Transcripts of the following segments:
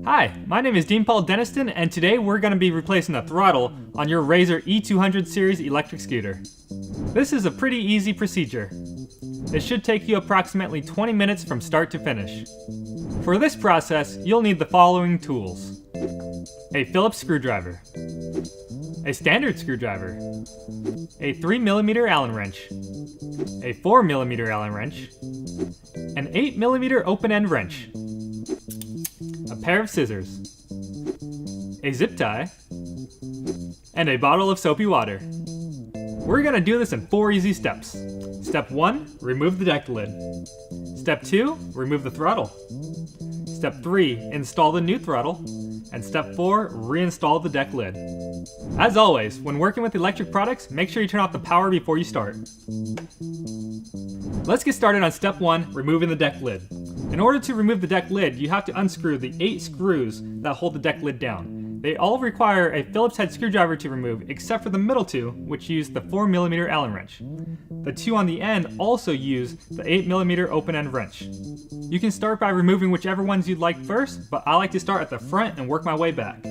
Hi, my name is Dean Paul Deniston, and today we're going to be replacing the throttle on your Razor E200 series electric scooter. This is a pretty easy procedure. It should take you approximately 20 minutes from start to finish. For this process, you'll need the following tools: a Phillips screwdriver, a standard screwdriver, a 3mm Allen wrench, a 4mm Allen wrench, an 8mm open-end wrench, a pair of scissors, a zip tie, and a bottle of soapy water. We're gonna do this in 4 easy steps. Step 1, remove the deck lid. Step 2, remove the throttle. Step 3, install the new throttle. And step 4, reinstall the deck lid. As always, when working with electric products, make sure you turn off the power before you start. Let's get started on step 1, removing the deck lid. In order to remove the deck lid, you have to unscrew the 8 screws that hold the deck lid down. They all require a Phillips head screwdriver to remove, except for the middle 2, which use the 4mm Allen wrench. The 2 on the end also use the 8mm open-end wrench. You can start by removing whichever ones you'd like first, but I like to start at the front and work my way back.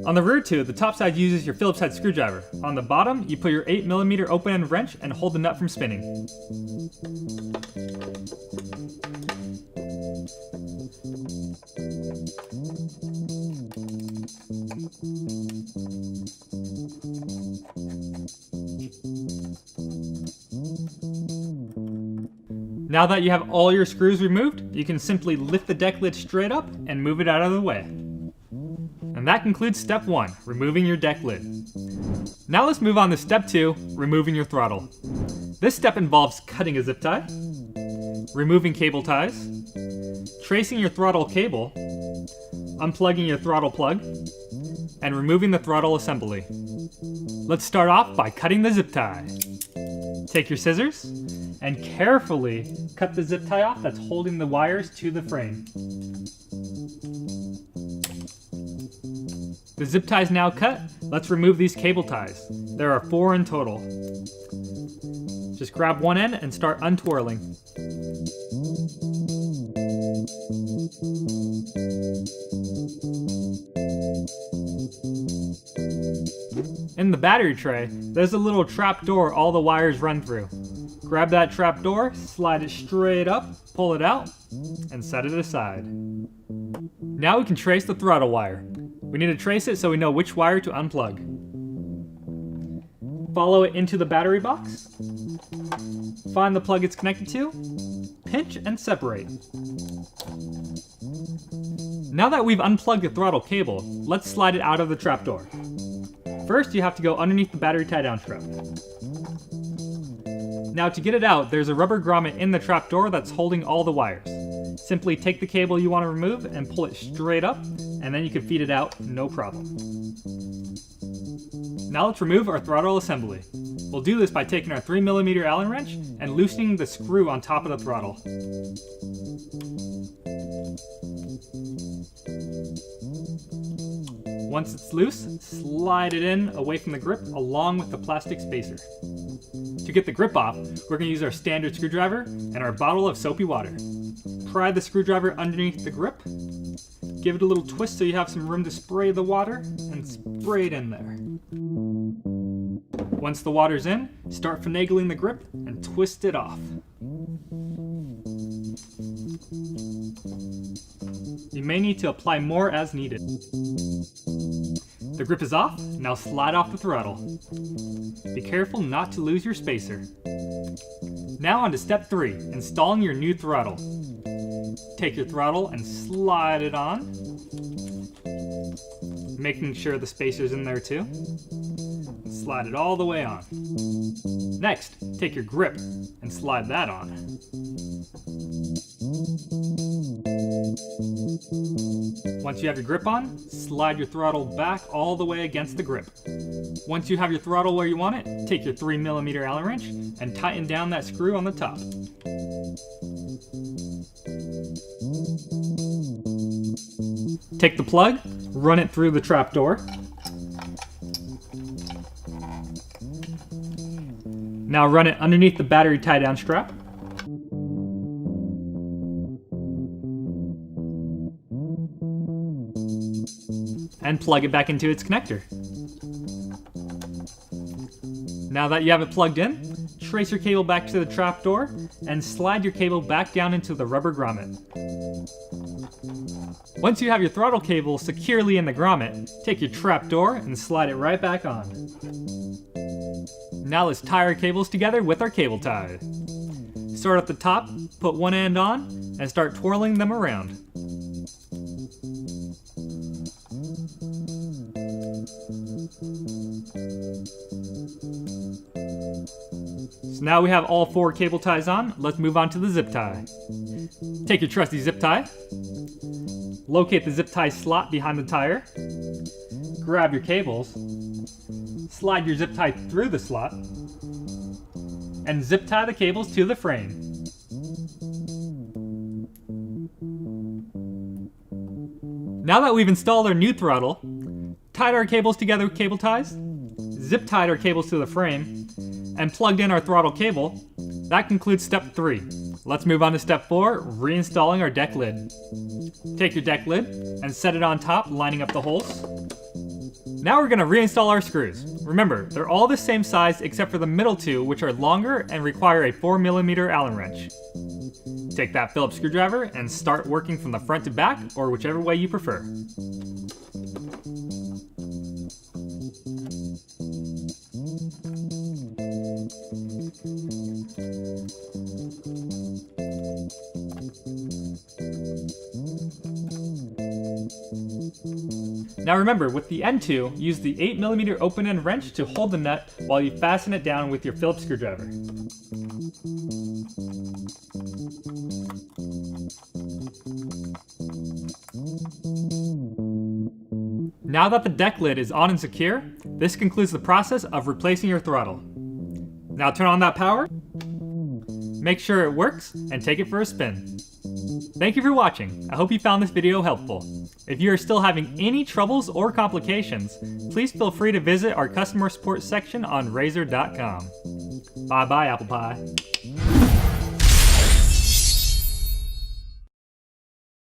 On the rear 2, the top side uses your Phillips head screwdriver. On the bottom, you put your 8mm open-end wrench and hold the nut from spinning. Now that you have all your screws removed, you can simply lift the deck lid straight up and move it out of the way. And that concludes step 1, removing your deck lid. Now let's move on to step 2, removing your throttle. This step involves cutting a zip tie, removing cable ties, tracing your throttle cable, unplugging your throttle plug, and removing the throttle assembly. Let's start off by cutting the zip tie. Take your scissors and carefully cut the zip tie off that's holding the wires to the frame. The zip tie is now cut. Let's remove these cable ties. There are 4 in total. Just grab one end and start untwirling. In the battery tray, there's a little trap door all the wires run through. Grab that trap door, slide it straight up, pull it out, and set it aside. Now we can trace the throttle wire. We need to trace it so we know which wire to unplug. Follow it into the battery box. Find the plug it's connected to. Pinch and separate. Now that we've unplugged the throttle cable, let's slide it out of the trapdoor. First, you have to go underneath the battery tie-down strap. Now to get it out, there's a rubber grommet in the trapdoor that's holding all the wires. Simply take the cable you want to remove and pull it straight up, and then you can feed it out, no problem. Now let's remove our throttle assembly. We'll do this by taking our 3mm Allen wrench and loosening the screw on top of the throttle. Once it's loose, slide it in away from the grip along with the plastic spacer. To get the grip off, we're going to use our standard screwdriver and our bottle of soapy water. Pry the screwdriver underneath the grip, give it a little twist so you have some room to spray the water, and spray it in there. Once the water's in, start finagling the grip and twist it off. You may need to apply more as needed. The grip is off, now slide off the throttle. Be careful not to lose your spacer. Now on to step 3, installing your new throttle. Take your throttle and slide it on, making sure the spacer's in there too. Slide it all the way on. Next, take your grip and slide that on. Once you have your grip on, slide your throttle back all the way against the grip. Once you have your throttle where you want it, take your 3mm Allen wrench and tighten down that screw on the top. Take the plug, run it through the trapdoor. Now run it underneath the battery tie-down strap. And plug it back into its connector. Now that you have it plugged in, trace your cable back to the trapdoor and slide your cable back down into the rubber grommet. Once you have your throttle cable securely in the grommet, take your trapdoor and slide it right back on. Now let's tie our cables together with our cable tie. Start at the top, put one end on, and start twirling them around. So now we have all 4 cable ties on, let's move on to the zip tie. Take your trusty zip tie, locate the zip tie slot behind the tire, grab your cables, slide your zip tie through the slot, and zip tie the cables to the frame. Now that we've installed our new throttle, tied our cables together with cable ties, zip tied our cables to the frame, and plugged in our throttle cable, that concludes step 3. Let's move on to step 4, reinstalling our deck lid. Take your deck lid and set it on top, lining up the holes. Now we're going to reinstall our screws. Remember, they're all the same size except for the middle 2, which are longer and require a 4mm Allen wrench. Take that Phillips screwdriver and start working from the front to back, or whichever way you prefer. Now remember, with the end 2, use the 8mm open-end wrench to hold the nut while you fasten it down with your Phillips screwdriver. Now that the deck lid is on and secure, this concludes the process of replacing your throttle. Now turn on that power, make sure it works, and take it for a spin. Thank you for watching. I hope you found this video helpful. If you are still having any troubles or complications, please feel free to visit our customer support section on Razor.com. Bye bye, apple pie.